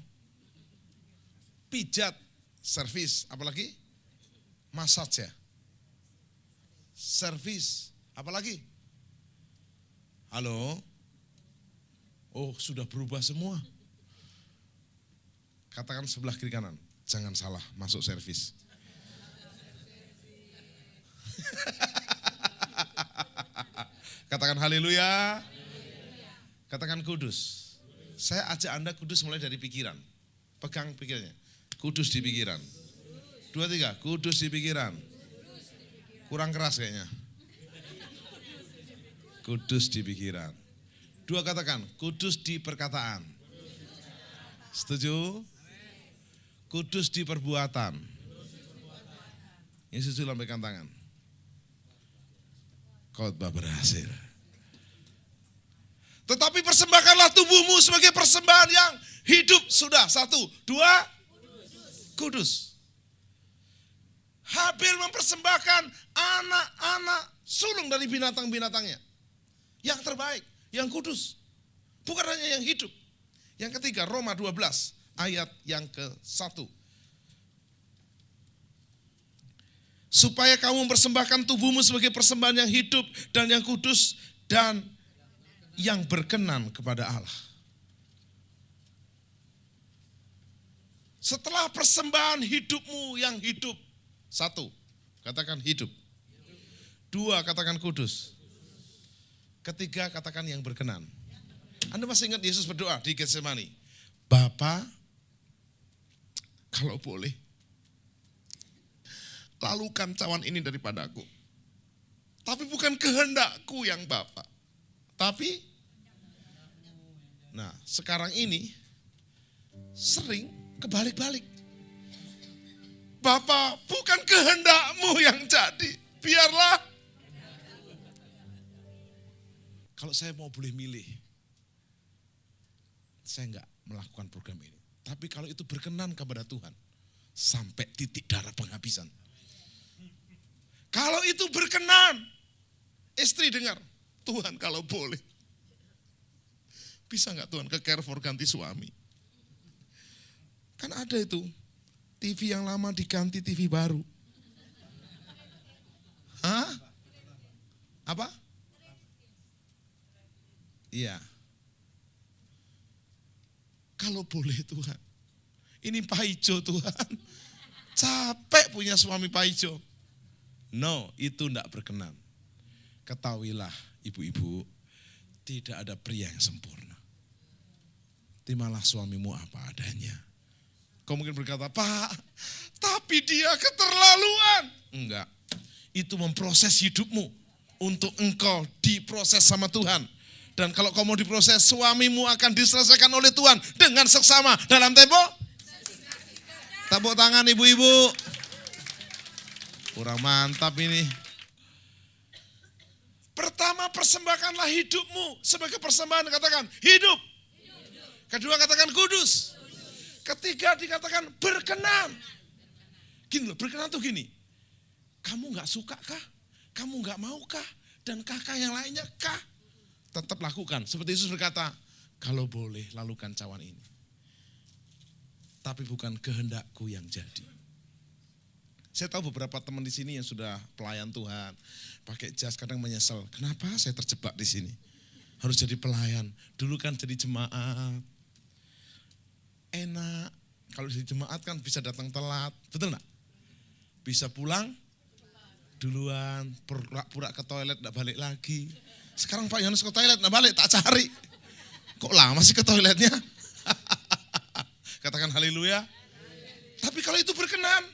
Pijat service, apalagi? Massage ya? Service, apalagi? Halo? Oh, sudah berubah semua. Katakan sebelah kiri kanan, jangan salah masuk servis. Katakan haleluya. Katakan kudus. Saya ajak Anda kudus mulai dari pikiran. Pegang pikirannya. Kudus di pikiran. 2, 3, kudus di pikiran. Kurang keras kayaknya. Kudus di pikiran. 2, katakan, kudus di perkataan. Setuju? Kudus di perbuatan. Yang setuju lambaikan tangan. Khotbah berhasil. Tetapi persembahkanlah tubuhmu sebagai persembahan yang hidup. Sudah, 1, 2, kudus. Habil mempersembahkan anak-anak sulung dari binatang-binatangnya. Yang terbaik, yang kudus. Bukan hanya yang hidup. Yang ketiga, Roma 12 ayat yang ke-1. Supaya kamu mempersembahkan tubuhmu sebagai persembahan yang hidup dan yang kudus dan yang berkenan kepada Allah. Setelah persembahan hidupmu yang hidup. 1, katakan hidup. 2, katakan kudus. 3, katakan yang berkenan. Anda masih ingat Yesus berdoa di Getsemani? Bapa, kalau boleh, lalukan cawan ini daripadaku. Tapi bukan kehendakku yang Bapa. Tapi, nah sekarang ini sering kebalik-balik. Bapa, bukan kehendakmu yang jadi, biarlah. Kalau saya mau boleh milih, saya enggak melakukan program ini. Tapi kalau itu berkenan kepada Tuhan, sampai titik darah penghabisan. Kalau itu berkenan, istri dengar, Tuhan kalau boleh, bisa enggak Tuhan ke Carrefour ganti suami? Kan ada itu, TV yang lama diganti TV baru. Hah? Apa? Iya. Kalau boleh Tuhan. Ini Pak Ijo Tuhan. Capek punya suami Pak Ijo. No, itu tidak berkenan. Ketahuilah ibu-ibu, tidak ada pria yang sempurna. Terimalah suamimu apa adanya. Kau mungkin berkata, Pak, tapi dia keterlaluan. Enggak, itu memproses hidupmu untuk engkau diproses sama Tuhan. Dan kalau kau mau diproses, suamimu akan diselesaikan oleh Tuhan dengan seksama dalam tempo. Tepuk tangan ibu-ibu. Kurang mantap ini. Pertama, persembahkanlah hidupmu sebagai persembahan. Katakan hidup. Kedua, katakan kudus. Ketiga dikatakan berkenan. Gini loh, berkenan tuh gini. Kamu gak suka kah? Kamu gak mau kah? Dan kakak yang lainnya kah? Tetap lakukan. Seperti Yesus berkata, kalau boleh lakukan cawan ini. Tapi bukan kehendakku yang jadi. Saya tahu beberapa teman di sini yang sudah pelayan Tuhan, pakai jas kadang menyesal. Kenapa saya terjebak di sini? Harus jadi pelayan. Dulu kan jadi jemaat. Enak. Kalau jadi jemaat kan bisa datang telat. Betul enggak? Bisa pulang duluan, pura-pura ke toilet, enggak balik lagi. Sekarang Pak Yohanes ke toilet, enggak balik, tak cari. Kok lama sih ke toiletnya? Katakan haleluya. Tapi kalau itu berkenan.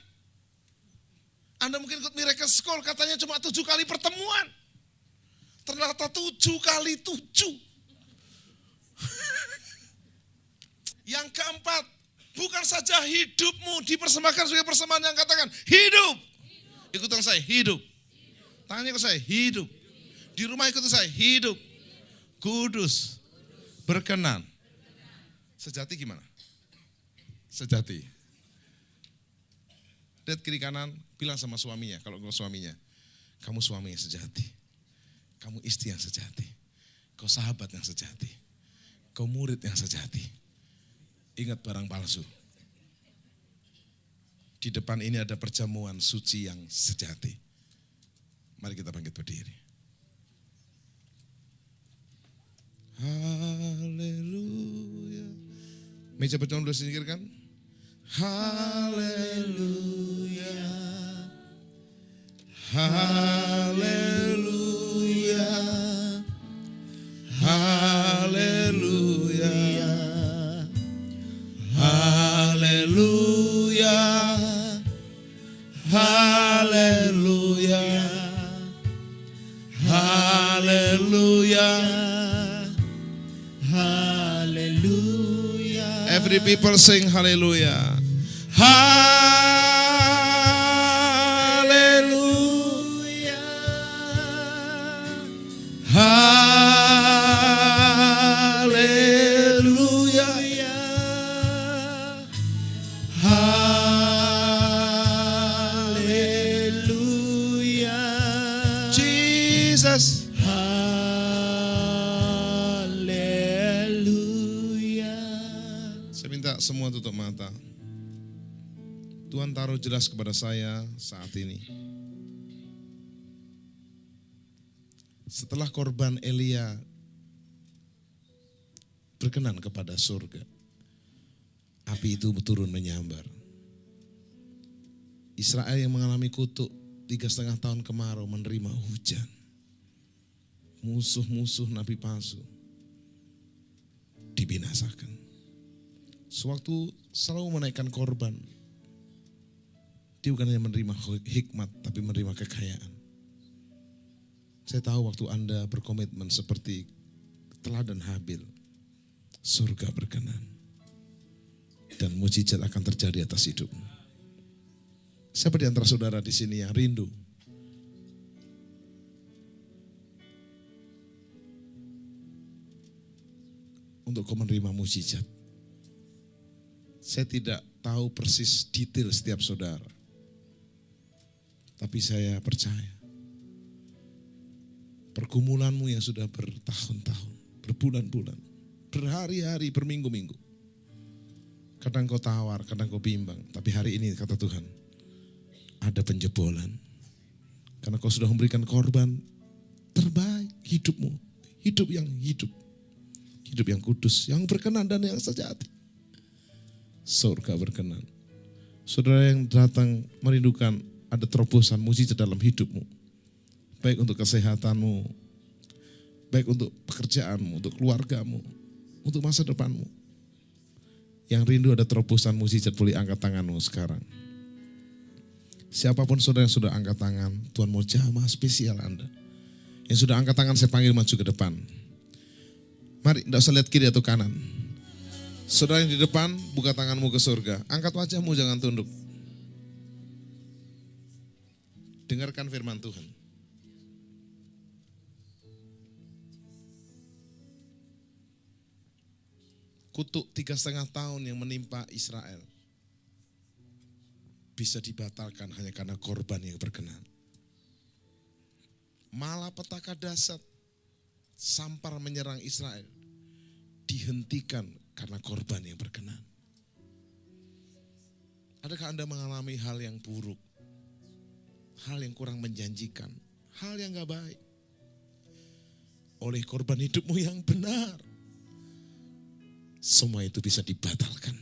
Anda mungkin ikut Miracle School, katanya cuma 7 kali pertemuan. Ternyata 7 kali 7. Yang keempat, bukan saja hidupmu dipersembahkan sebagai persembahan, yang katakan hidup. Ikutan saya, hidup. Tangannya ikut saya, hidup. Di rumah ikutan saya, hidup. Kudus. Berkenan. Sejati gimana? Sejati. Lihat kiri kanan, bilang sama suaminya, kalau enggak suaminya, kamu suami yang sejati. Kamu istri yang sejati. Kau sahabat yang sejati. Kau murid yang sejati. Ingat barang palsu. Di depan ini ada perjamuan suci yang sejati. Mari kita bangkit berdiri. Haleluya. Meja perjamuan sudah disingkirkan? Haleluya. Haleluya. Haleluya. Haleluya. Haleluya. Haleluya. Haleluya. Every people sing hallelujah. Haleluya. Haleluya. Haleluya. Jesus. Haleluya. Saya minta semua tutup mata. Tuhan taruh jelas kepada saya saat ini. Setelah korban Elia berkenan kepada surga, api itu turun menyambar. Israel yang mengalami kutuk 3,5 tahun kemarau menerima hujan. Musuh-musuh nabi palsu dibinasakan. Sewaktu selalu menaikkan korban, dia bukan hanya menerima hikmat, tapi menerima kekayaan. Saya tahu waktu Anda berkomitmen seperti teladan Habil, surga berkenan. Dan mujizat akan terjadi atas hidupmu. Siapa di antara saudara di sini yang rindu untuk kau menerima mujizat? Saya tidak tahu persis detail setiap saudara. Tapi saya percaya pergumulanmu yang sudah bertahun-tahun, berbulan-bulan, berhari-hari, berminggu-minggu. Kadang kau tawar, kadang kau bimbang. Tapi hari ini kata Tuhan, ada penjebolan. Karena kau sudah memberikan korban terbaik hidupmu. Hidup yang hidup. Hidup yang kudus, yang berkenan dan yang sejati. Surga berkenan. Saudara yang datang merindukan ada terobosan mujizat dalam hidupmu. Baik untuk kesehatanmu, baik untuk pekerjaanmu, untuk keluargamu, untuk masa depanmu. Yang rindu ada terobosan mujizat, boleh angkat tanganmu sekarang. Siapapun saudara yang sudah angkat tangan, Tuhan mau jamah spesial Anda. Yang sudah angkat tangan saya panggil maju ke depan. Mari, tidak usah lihat kiri atau kanan. Saudara yang di depan, buka tanganmu ke surga. Angkat wajahmu, jangan tunduk. Dengarkan firman Tuhan. kutuk 3,5 tahun yang menimpa Israel bisa dibatalkan hanya karena korban yang berkenan. Malapetaka dahsyat sampar menyerang Israel dihentikan karena korban yang berkenan. Adakah Anda mengalami hal yang buruk, hal yang kurang menjanjikan, hal yang gak baik? Oleh korban hidupmu yang benar, semua itu bisa dibatalkan.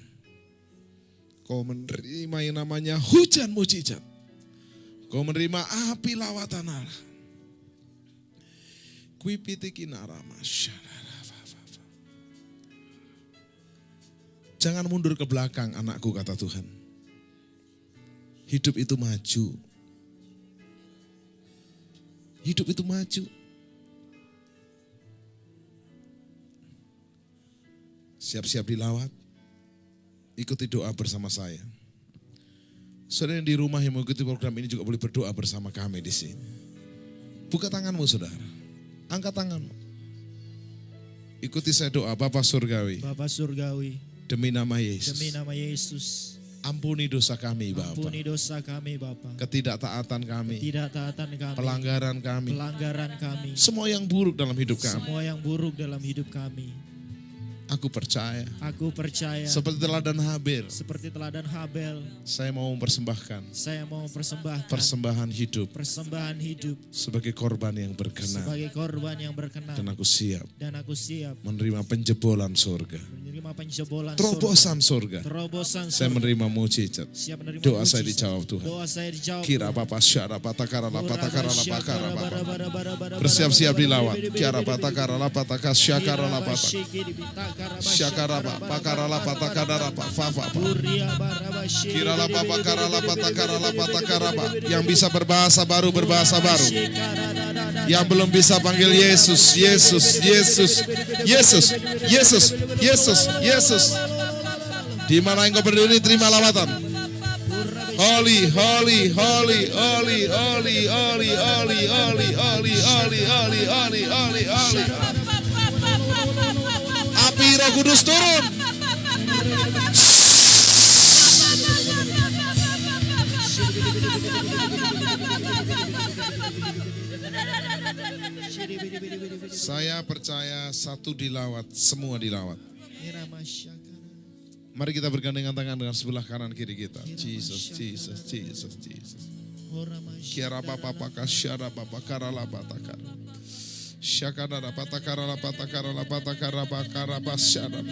Kau menerima yang namanya hujan mujizat. Kau menerima api lawatan Allah. Jangan mundur ke belakang anakku, kata Tuhan. Hidup itu maju. Hidup itu maju. Siap-siap dilawat. Ikuti doa bersama saya. Saudara yang di rumah yang mengikuti program ini juga boleh berdoa bersama kami di sini. Buka tanganmu saudara. Angkat tanganmu. Ikuti saya doa. Bapa Surgawi. Bapa Surgawi. Demi nama Yesus. Demi nama Yesus. Ampuni dosa kami Bapa. Ampuni dosa kami Bapa. Ketidaktaatan kami. Ketidaktaatan kami. Pelanggaran kami. Pelanggaran kami. Semua yang buruk dalam hidup kami. Semua yang buruk dalam hidup kami. Aku percaya. Aku percaya. Seperti teladan Habel. Seperti teladan Habel. Saya mau mempersembahkan. Saya mau mempersembahkan. Persembahan hidup. Persembahan hidup. Sebagai korban yang berkenan. Sebagai korban yang berkenan. Dan aku siap. Dan aku siap. Menerima penjebolan surga. Menerima penjebolan terobosan surga. Terobosan surga. Saya menerima mujizat. Siap menerima doa mujizat. saya dijawab Tuhan. Doa saya dijawab. Kira papa syara patakara la patakara la pakara papa. Bersiap-siap dilawat. Kira patakara la pataka syakara la patak. Syakara pakara la patakara la fafa. Kira la pakara la patakara la patakara pa. Yang bisa berbahasa baru berbahasa baru. Yang belum bisa panggil Yesus, Yesus, Yesus, Yesus, Yesus, Yesus, Yesus. Di mana engkau berdiri terima lawatan. Holy, holy, holy, holy, holy, holy, holy, holy, holy, holy, holy, holy, holy, holy. Api Roh Kudus turun. Saya percaya satu dilawat, semua dilawat. Mari kita bergandengan tangan dengan sebelah kanan kiri kita. Jesus, Jesus, Jesus, Jesus. Kiara papa paka syara papa karala patakar. Syakara patakara la patakara la patakara pakara pasyara.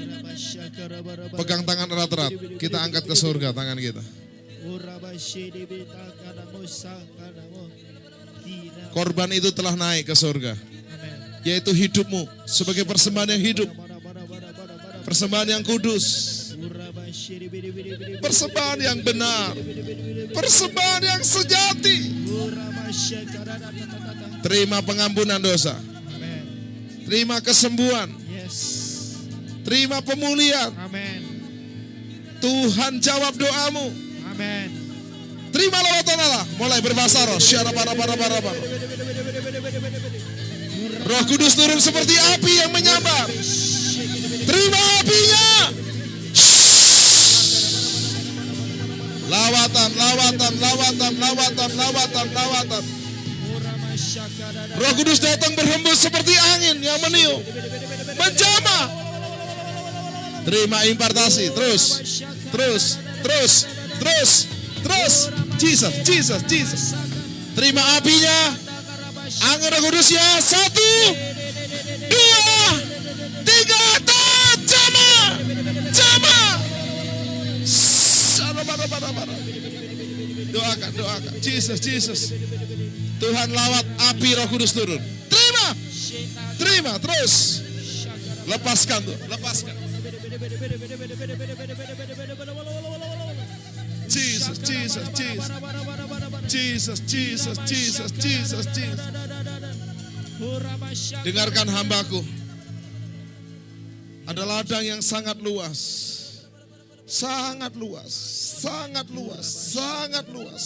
Pegang tangan erat-erat. Kita angkat ke surga tangan kita. Korban itu telah naik ke surga. Yaitu hidupmu sebagai persembahan yang hidup. Persembahan yang kudus. Persembahan yang benar. Persembahan yang sejati. Terima pengampunan dosa. Terima kesembuhan. Terima pemulihan. Tuhan jawab doamu. Terima lawatan Allah. Mulai berbahasa roh. Roh Kudus turun seperti api yang menyambar. Terima apinya. Lawatan, lawatan, lawatan, lawatan, lawatan, lawatan. Roh Kudus datang berhembus seperti angin yang meniup, menjamah. Terima impartasi, terus, terus, terus, terus, terus. Jesus, Jesus, Jesus. Terima apinya, angin Roh Kudusnya. 1, 2, 3, jamah, jamah. Doakan, doakan. Jesus, Jesus. Tuhan lawat api Roh Kudus turun. Terima. Terima terus. Lepaskan tuh, lepaskan. Jesus, Jesus, Jesus. Jesus, Jesus, Jesus, Jesus, Jesus. Dengarkan hambaku. Ada ladang yang sangat luas. Sangat luas, sangat luas, sangat luas.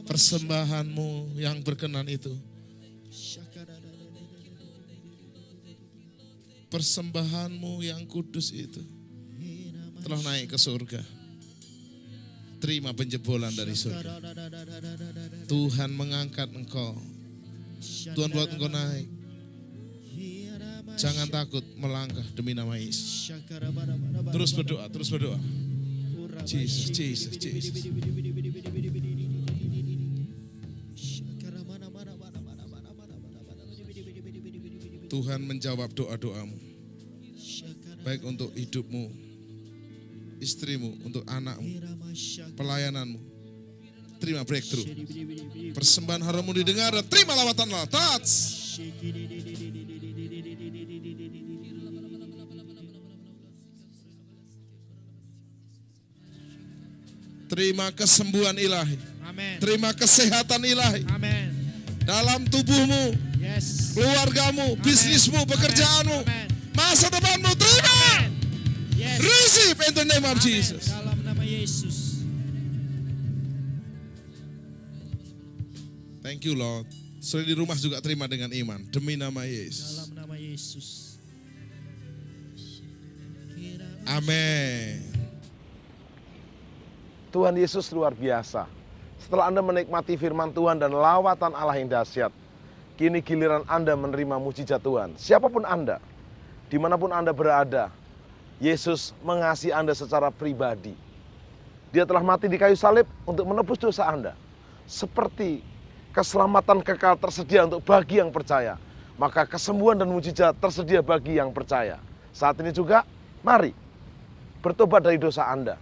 Persembahanmu yang berkenan itu, persembahanmu yang kudus itu telah naik ke surga. Terima penjebolan dari surga. Tuhan mengangkat engkau. Tuhan buat engkau naik. Jangan takut melangkah demi nama Yesus. Terus berdoa, terus berdoa. Jesus, Jesus, Jesus. Tuhan menjawab doa-doamu. Baik untuk hidupmu, istrimu, untuk anakmu, pelayananmu. Terima breakthrough. Persembahan harummu didengar dan terima lawatan Allah. Touch. Terima kesembuhan ilahi. Amen. Terima kesehatan ilahi. Amen. Dalam tubuhmu, Yes. keluargamu, bisnismu, pekerjaanmu, Amen. masa depanmu. Terima. Yes. Receive in the name of Amen. Jesus. Dalam nama Yesus. Thank you Lord. Saudara di rumah juga terima dengan iman. Demi nama Yesus. Dalam nama Yesus. Amin. Tuhan Yesus luar biasa. Setelah Anda menikmati firman Tuhan dan lawatan Allah yang dahsyat, kini giliran Anda menerima mujizat Tuhan. Siapapun Anda, dimanapun Anda berada, Yesus mengasihi Anda secara pribadi. Dia telah mati di kayu salib untuk menebus dosa Anda. Seperti keselamatan kekal tersedia untuk bagi yang percaya, maka kesembuhan dan mujizat tersedia bagi yang percaya. Saat ini juga, mari bertobat dari dosa Anda.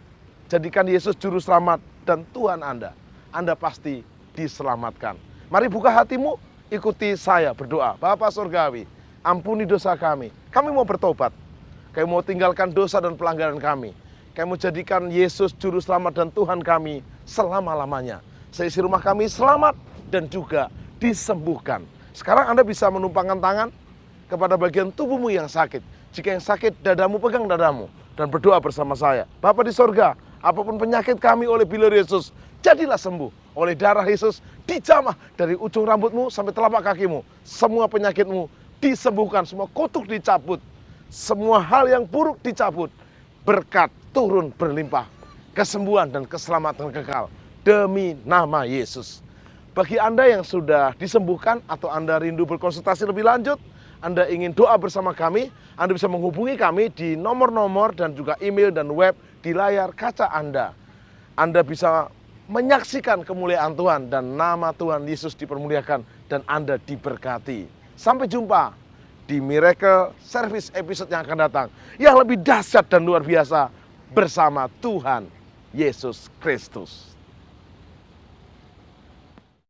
Jadikan Yesus juru selamat dan Tuhan Anda. Anda pasti diselamatkan. Mari buka hatimu, ikuti saya berdoa. Bapa Surgawi, ampuni dosa kami. Kami mau bertobat. Kami mau tinggalkan dosa dan pelanggaran kami. Kami mau jadikan Yesus juru selamat dan Tuhan kami selama-lamanya. Seisi rumah kami selamat dan juga disembuhkan. Sekarang Anda bisa menumpangkan tangan kepada bagian tubuhmu yang sakit. Jika yang sakit, dadamu, pegang dadamu. Dan berdoa bersama saya. Bapa di sorga, apapun penyakit kami oleh bilir Yesus, jadilah sembuh. Oleh darah Yesus, dijamah dari ujung rambutmu sampai telapak kakimu. Semua penyakitmu disembuhkan, semua kutuk dicabut. Semua hal yang buruk dicabut. Berkat turun berlimpah. Kesembuhan dan keselamatan kekal. Demi nama Yesus. Bagi Anda yang sudah disembuhkan atau Anda rindu berkonsultasi lebih lanjut, Anda ingin doa bersama kami, Anda bisa menghubungi kami di nomor-nomor dan juga email dan web di layar kaca Anda. Anda bisa menyaksikan kemuliaan Tuhan dan nama Tuhan Yesus dipermuliakan dan Anda diberkati. Sampai jumpa di Miracle Service episode yang akan datang, yang lebih dahsyat dan luar biasa bersama Tuhan Yesus Kristus.